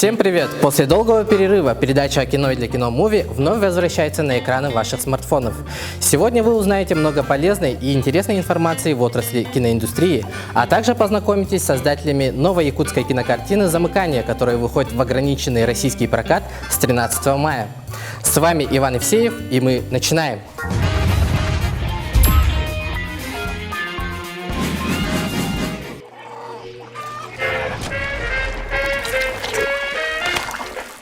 Всем привет! После долгого перерыва передача о кино и для кино Муви вновь возвращается на экраны ваших смартфонов. Сегодня вы узнаете много полезной и интересной информации в отрасли киноиндустрии, а также познакомитесь с создателями новой якутской кинокартины «Замыкание», которая выходит в ограниченный российский прокат с 13 мая. С вами Иван Евсеев, и мы начинаем!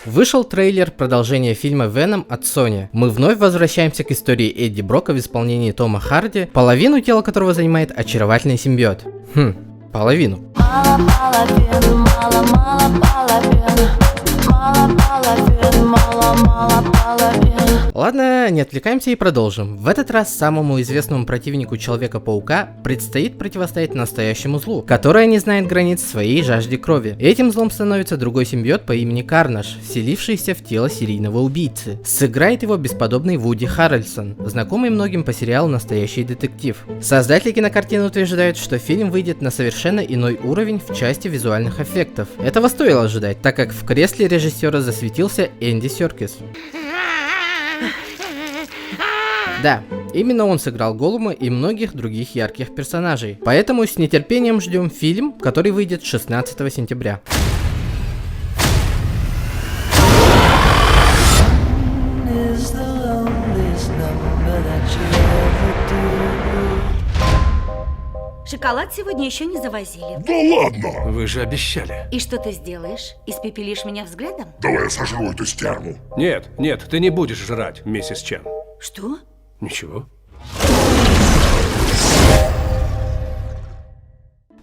Вышел трейлер продолжения фильма «Веном» от Sony. Мы вновь возвращаемся к истории Эдди Брока в исполнении Тома Харди, половину тела которого занимает очаровательный симбиот. Половину. Ладно, не отвлекаемся и продолжим. В этот раз самому известному противнику Человека-паука предстоит противостоять настоящему злу, которое не знает границ своей жажде крови. Этим злом становится другой симбиот по имени Карнаж, вселившийся в тело серийного убийцы. Сыграет его бесподобный Вуди Харрельсон, знакомый многим по сериалу «Настоящий детектив». Создатели кинокартины утверждают, что фильм выйдет на совершенно иной уровень в части визуальных эффектов. Этого стоило ожидать, так как в кресле режиссера засветился Энди Серкис. Да, именно он сыграл Голлума и многих других ярких персонажей. Поэтому с нетерпением ждем фильм, который выйдет 16 сентября. Шоколад сегодня еще не завозили. Да ладно! Вы же обещали. И что ты сделаешь? Испепелишь меня взглядом? Давай я сожру эту стерву. Нет, ты не будешь жрать, миссис Чен. Что? Ничего.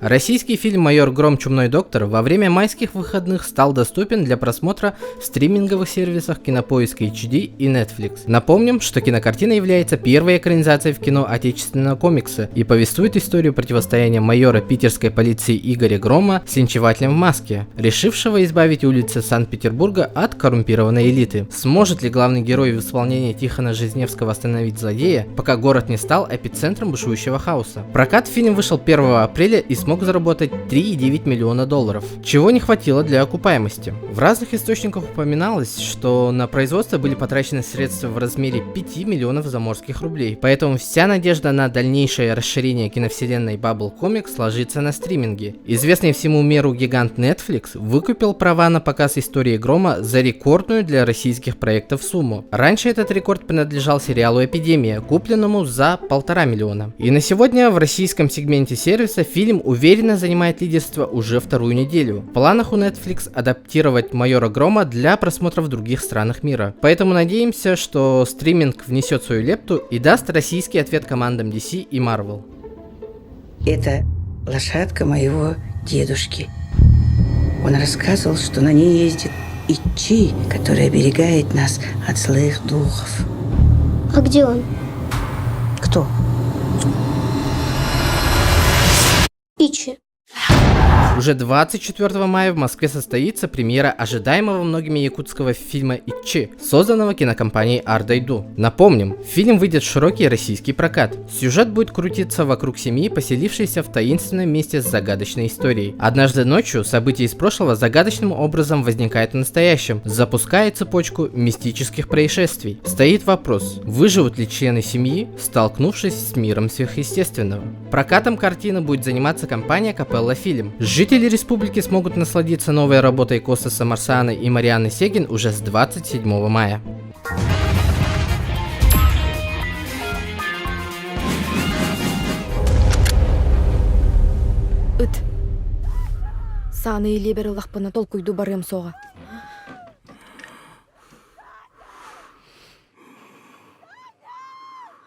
Российский фильм «Майор Гром. Чумной доктор» во время майских выходных стал доступен для просмотра в стриминговых сервисах Кинопоиск HD и Netflix. Напомним, что кинокартина является первой экранизацией в кино отечественного комикса и повествует историю противостояния майора питерской полиции Игоря Грома с линчевателем в маске, решившего избавить улицы Санкт-Петербурга от коррумпированной элиты. Сможет ли главный герой в исполнении Тихона Жизневского остановить злодея, пока город не стал эпицентром бушующего хаоса? Прокат фильм вышел 1 апреля и смог заработать $3,9 миллиона, чего не хватило для окупаемости. В разных источниках упоминалось, что на производство были потрачены средства в размере 5 миллионов заморских рублей, поэтому вся надежда на дальнейшее расширение киновселенной Bubble Comics ложится на стриминге. Известный всему миру гигант Netflix выкупил права на показ истории Грома за рекордную для российских проектов сумму. Раньше этот рекорд принадлежал сериалу «Эпидемия», купленному за 1,5 миллиона. И на сегодня в российском сегменте сервиса фильм уверенно занимает лидерство уже вторую неделю. В планах у Netflix адаптировать «Майора Грома» для просмотра в других странах мира. Поэтому надеемся, что стриминг внесет свою лепту и даст российский ответ командам DC и Marvel. Это лошадка моего дедушки. Он рассказывал, что на ней ездит Ичи, который оберегает нас от злых духов. А где он? Кто? Ичи. Уже 24 мая в Москве состоится премьера ожидаемого многими якутского фильма «Ичи», созданного кинокомпанией Ардайду. Напомним, фильм выйдет в широкий российский прокат. Сюжет будет крутиться вокруг семьи, поселившейся в таинственном месте с загадочной историей. Однажды ночью события из прошлого загадочным образом возникают в настоящем, запуская цепочку мистических происшествий. Стоит вопрос, выживут ли члены семьи, столкнувшись с миром сверхъестественного. Прокатом картины будет заниматься компания Капелла Фильм. Жители республики смогут насладиться новой работой Костаса Марсана и Марианны Сегин уже с 27 мая. Саны и лебер лахпана толку иду барем сога.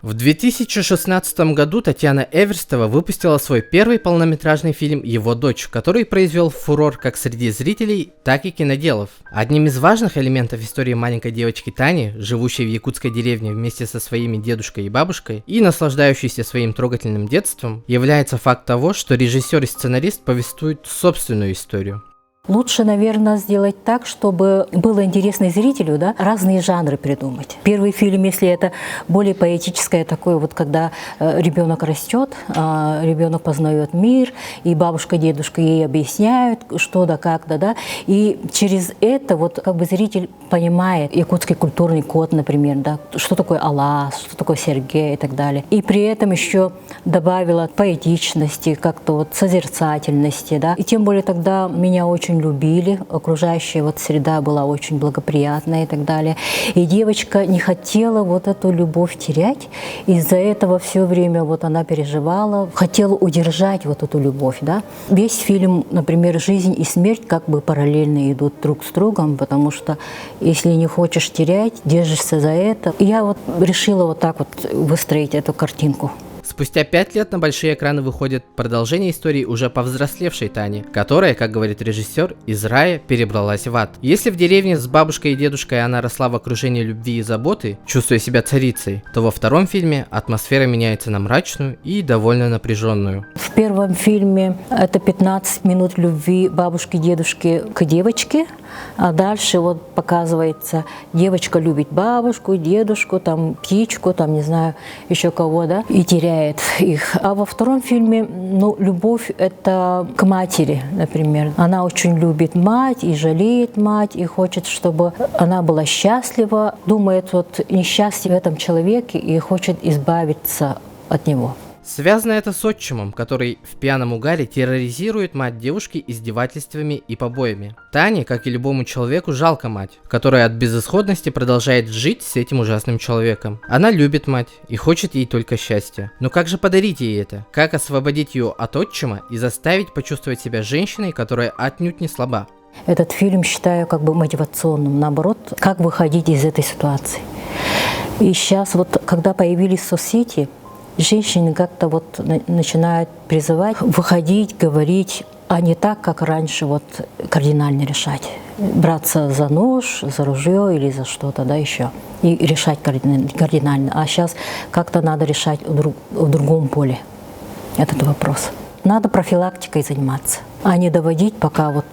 В 2016 году Татьяна Эверстова выпустила свой первый полнометражный фильм «Его дочь», который произвел фурор как среди зрителей, так и киноделов. Одним из важных элементов истории маленькой девочки Тани, живущей в якутской деревне вместе со своими дедушкой и бабушкой и наслаждающейся своим трогательным детством, является факт того, что режиссер и сценарист повествуют собственную историю. Лучше, наверное, сделать так, чтобы было интересно зрителю, да, разные жанры придумать. Первый фильм, если это более поэтическое такое, вот когда ребенок растет, ребенок познает мир, и бабушка, дедушка ей объясняют, что да, как да, и через это вот как бы зритель понимает якутский культурный код, например, да, что такое Аллах, что такое Сергей и так далее. И при этом еще добавила поэтичности, как-то вот созерцательности, да, и тем более тогда меня очень любили, окружающая вот среда была очень благоприятная и так далее. И девочка не хотела вот эту любовь терять, из-за этого все время вот она переживала, хотела удержать вот эту любовь, да. Весь фильм, например, жизнь и смерть как бы параллельно идут друг с другом, потому что если не хочешь терять, держишься за это. И я вот решила вот так вот выстроить эту картинку. Спустя 5 лет на большие экраны выходит продолжение истории уже повзрослевшей Тани, которая, как говорит режиссер, из рая перебралась в ад. Если в деревне с бабушкой и дедушкой она росла в окружении любви и заботы, чувствуя себя царицей, то во втором фильме атмосфера меняется на мрачную и довольно напряженную. В первом фильме это 15 минут любви бабушки и дедушки к девочке, а дальше вот показывается, девочка любит бабушку, дедушку, там птичку, там не знаю еще кого, да, и теряет их. А во втором фильме, ну, любовь это к матери, например. Она очень любит мать и жалеет мать, и хочет, чтобы она была счастлива, думает вот несчастье в этом человеке и хочет избавиться от него. Связано это с отчимом, который в пьяном угаре терроризирует мать девушки издевательствами и побоями. Тане, как и любому человеку, жалко мать, которая от безысходности продолжает жить с этим ужасным человеком. Она любит мать и хочет ей только счастья. Но как же подарить ей это? Как освободить ее от отчима и заставить почувствовать себя женщиной, которая отнюдь не слаба? Этот фильм считаю как бы мотивационным, наоборот, как выходить из этой ситуации. И сейчас вот, когда появились соцсети, женщины как-то вот начинают призывать выходить, говорить, а не так, как раньше, вот кардинально решать. Браться за нож, за ружье или за что-то, да, еще. И решать кардинально. А сейчас как-то надо решать в другом поле этот вопрос. Надо профилактикой заниматься, а не доводить, пока вот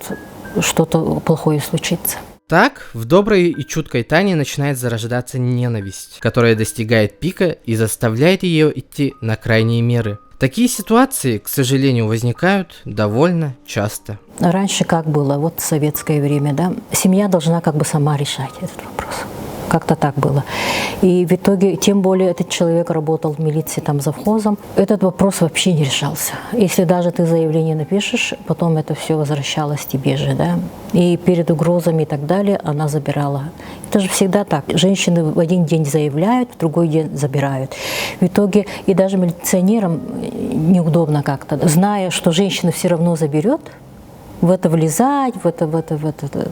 что-то плохое случится. Так, в доброй и чуткой Тане начинает зарождаться ненависть, которая достигает пика и заставляет ее идти на крайние меры. Такие ситуации, к сожалению, возникают довольно часто. Раньше как было, вот в советское время, да, семья должна как бы сама решать этот вопрос. Как-то так было. И в итоге, тем более, этот человек работал в милиции там завхозом, этот вопрос вообще не решался. Если даже ты заявление напишешь, потом это все возвращалось тебе же, да. И перед угрозами и так далее она забирала. Это же всегда так. Женщины в один день заявляют, в другой день забирают. В итоге и даже милиционерам неудобно как-то, зная, что женщина все равно заберет, в это влезать, в это.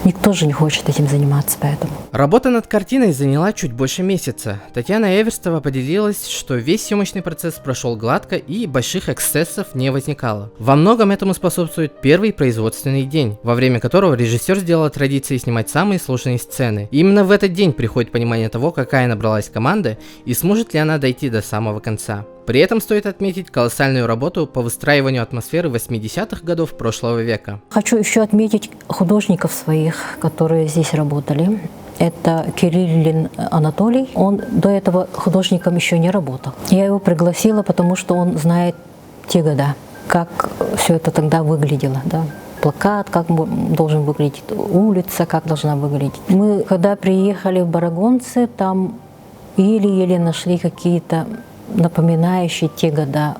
Никто же не хочет этим заниматься, поэтому. Работа над картиной заняла чуть больше месяца. Татьяна Эверстова поделилась, что весь съемочный процесс прошел гладко и больших эксцессов не возникало. Во многом этому способствует первый производственный день, во время которого режиссер сделал традицией снимать самые сложные сцены. И именно в этот день приходит понимание того, какая набралась команда и сможет ли она дойти до самого конца. При этом стоит отметить колоссальную работу по выстраиванию атмосферы 80-х годов прошлого века. Хочу еще отметить художников своих, которые здесь работали. Это Кириллин Анатолий. Он до этого художником еще не работал. Я его пригласила, потому что он знает те года, как все это тогда выглядело, да. Плакат, как должен выглядеть улица, как должна выглядеть. Мы, когда приехали в Барагонцы, там еле-еле нашли какие-то напоминающие те года,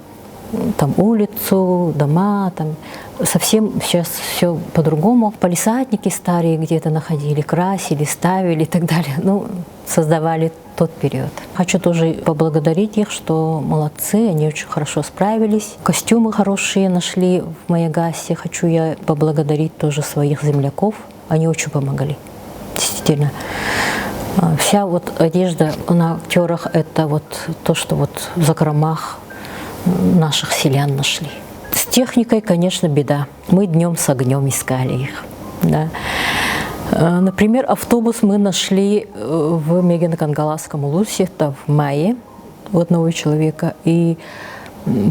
там улицу, дома, там совсем сейчас все по-другому. Палисадники старые где-то находили, красили, ставили и так далее. Ну, создавали тот период. Хочу тоже поблагодарить их, что молодцы, они очень хорошо справились. Костюмы хорошие нашли в Маягасе. Хочу я поблагодарить тоже своих земляков. Они очень помогали. Действительно. Вся вот одежда на актерах – это вот то, что вот в закромах наших селян нашли. С техникой, конечно, беда. Мы днем с огнем искали их. Да. Например, автобус мы нашли в Мегино-Кангаласском улусе, это в мае, у одного человека. И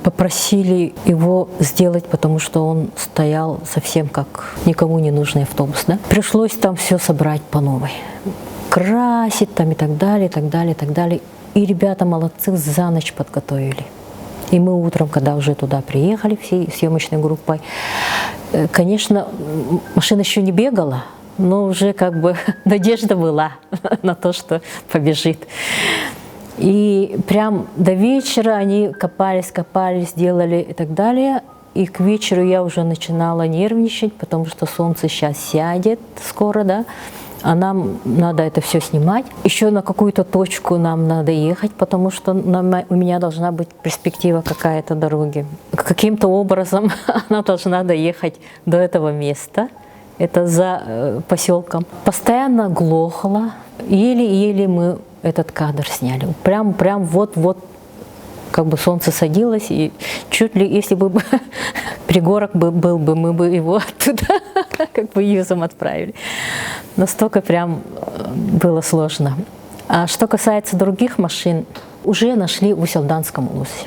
попросили его сделать, потому что он стоял совсем как никому не нужный автобус. Да? Пришлось там все собрать по новой. Красить там и так далее, и так далее, и так далее. И ребята молодцы, за ночь подготовили. И мы утром, когда уже туда приехали всей съемочной группой, конечно, машина еще не бегала, но уже как бы надежда была на то, что побежит. И прям до вечера они копались, делали и так далее. И к вечеру я уже начинала нервничать, потому что солнце сейчас сядет скоро, да. А нам надо это все снимать. Еще на какую-то точку нам надо ехать, потому что у меня должна быть перспектива какая-то дороги. Каким-то образом она должна доехать до этого места. Это за поселком. Постоянно глохло. Еле-еле мы этот кадр сняли. Прям вот как бы солнце садилось, и чуть ли, если бы пригорок был бы, мы бы его оттуда как бы юзом отправили. Настолько прям было сложно. А что касается других машин, уже нашли в Уселданском улусе.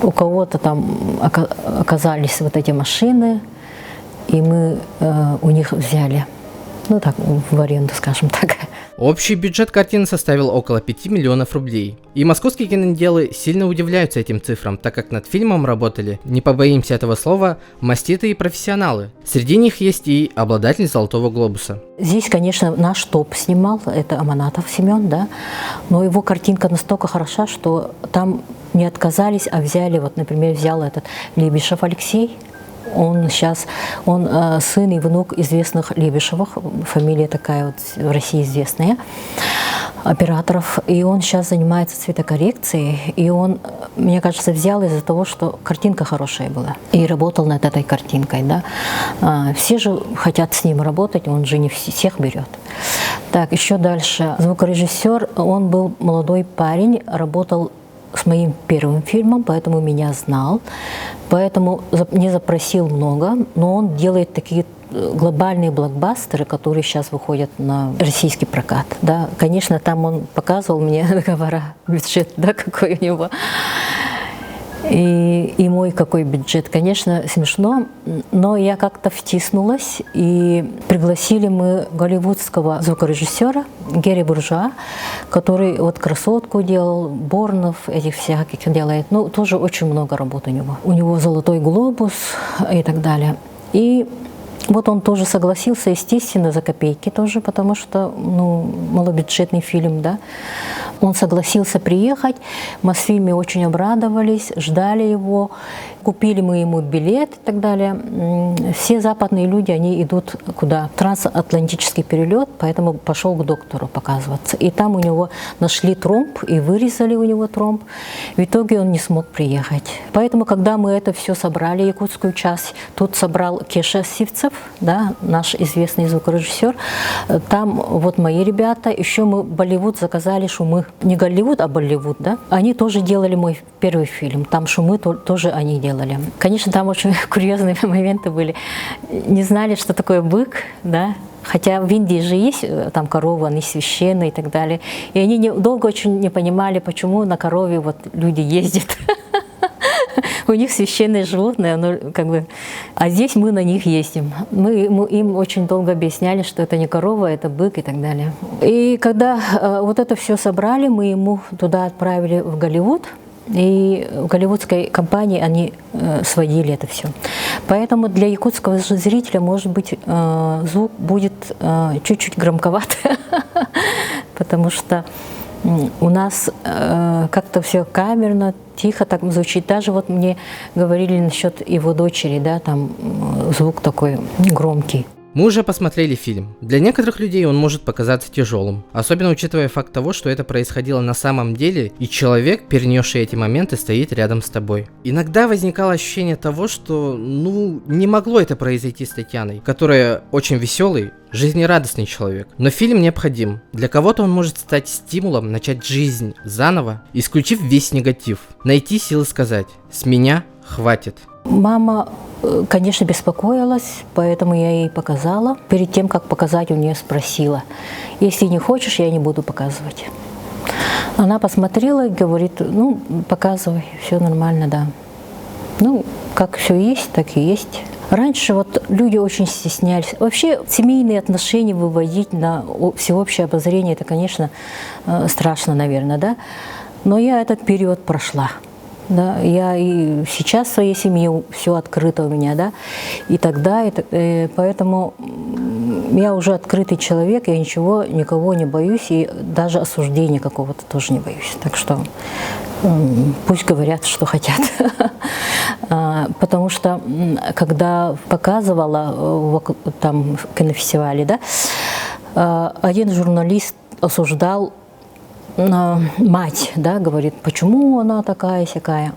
У кого-то там оказались вот эти машины, и мы у них взяли, ну так, в аренду, скажем так. Общий бюджет картины составил около 5 миллионов рублей. И московские киноделы сильно удивляются этим цифрам, так как над фильмом работали, не побоимся этого слова, маститые профессионалы. Среди них есть и обладатель Золотого глобуса. Здесь, конечно, наш топ снимал, это Аманатов Семен, да, но его картинка настолько хороша, что там не отказались, а взяли, вот, например, взял этот Лебешев Алексей. Он сын и внук известных Лебешевых, фамилия такая вот в России известная, операторов. И он сейчас занимается цветокоррекцией, и он, мне кажется, взял из-за того, что картинка хорошая была, и работал над этой картинкой. Да. Все же хотят с ним работать, он же не всех берет. Так, еще дальше. Звукорежиссер, он был молодой парень, работал с моим первым фильмом, поэтому меня знал, поэтому не запросил много, но он делает такие глобальные блокбастеры, которые сейчас выходят на российский прокат. Да. Конечно, там он показывал мне договора, бюджет, да, какой у него. И мой какой бюджет, конечно, смешно, но я как-то втиснулась, и пригласили мы голливудского звукорежиссера Герри Буржуа, который вот «Красотку» делал, Борнов, этих всяких делает, ну, тоже очень много работ у него. У него «Золотой глобус» и так далее. И вот он тоже согласился, естественно, за копейки тоже, потому что, ну, малобюджетный фильм, да. Он согласился приехать, в Мосфильме очень обрадовались, ждали его, купили мы ему билет и так далее. Все западные люди, они идут куда? Трансатлантический перелет, поэтому пошел к доктору показываться. И там у него нашли тромб и вырезали у него тромб. В итоге он не смог приехать. Поэтому, когда мы это все собрали, якутскую часть, тут собрал Кеша Сивцев, да, наш известный звукорежиссер. Там вот мои ребята, еще мы Болливуд заказали шумы. Не Голливуд, а Болливуд, да. Они тоже делали мой первый фильм. Там шумы тоже они делали. Конечно, там очень курьезные моменты были. Не знали, что такое бык, да. Хотя в Индии же есть там коровы, они священные и так далее. И они долго очень не понимали, почему на корове вот люди ездят. У них священные животные, оно как бы, а здесь мы на них ездим. Мы им очень долго объясняли, что это не корова, это бык и так далее. И когда вот это все собрали, мы ему туда отправили в Голливуд. И в голливудской компании они сводили это все. Поэтому для якутского зрителя, может быть, звук будет чуть-чуть громковат, потому что у нас как-то все камерно, тихо так звучит. Даже вот мне говорили насчет его дочери, да, там звук такой громкий. Мы уже посмотрели фильм. Для некоторых людей он может показаться тяжелым, особенно учитывая факт того, что это происходило на самом деле, и человек, перенесший эти моменты, стоит рядом с тобой. Иногда возникало ощущение того, что, не могло это произойти с Татьяной, которая очень веселый, жизнерадостный человек. Но фильм необходим. Для кого-то он может стать стимулом начать жизнь заново, исключив весь негатив. Найти силы сказать: «С меня хватит». Мама, конечно, беспокоилась, поэтому я ей показала. Перед тем, как показать, у нее спросила: если не хочешь, я не буду показывать. Она посмотрела и говорит, ну, показывай, все нормально, да. Ну, как все есть, так и есть. Раньше вот люди очень стеснялись. Вообще семейные отношения выводить на всеобщее обозрение, это, конечно, страшно, наверное, да. Но я этот период прошла. Да, я и сейчас в своей семье все открыто у меня, да, и тогда, поэтому я уже открытый человек, я ничего, никого не боюсь, и даже осуждения какого-то тоже не боюсь. Так что пусть говорят, что хотят. Потому что, когда показывала там в кинофестивале, да, один журналист осуждал мать, да, говорит, почему она такая-сякая.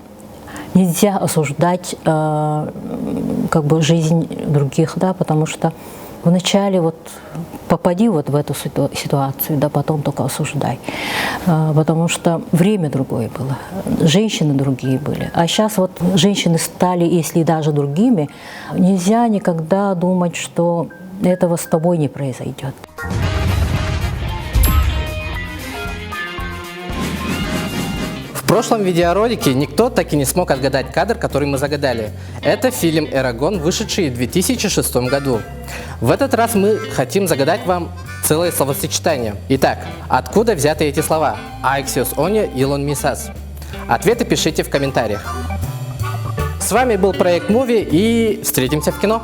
Нельзя осуждать как бы жизнь других, да, потому что вначале вот попади вот в эту ситуацию, да, потом только осуждай. Потому что время другое было, женщины другие были. А сейчас вот женщины стали, если даже другими, нельзя никогда думать, что этого с тобой не произойдет. В прошлом видеоролике никто так и не смог отгадать кадр, который мы загадали. Это фильм «Эрагон», вышедший в 2006 году. В этот раз мы хотим загадать вам целое словосочетание. Итак, откуда взяты эти слова? Аиксиос Оня, Илон Мисас. Ответы пишите в комментариях. С вами был проект Муви и встретимся в кино.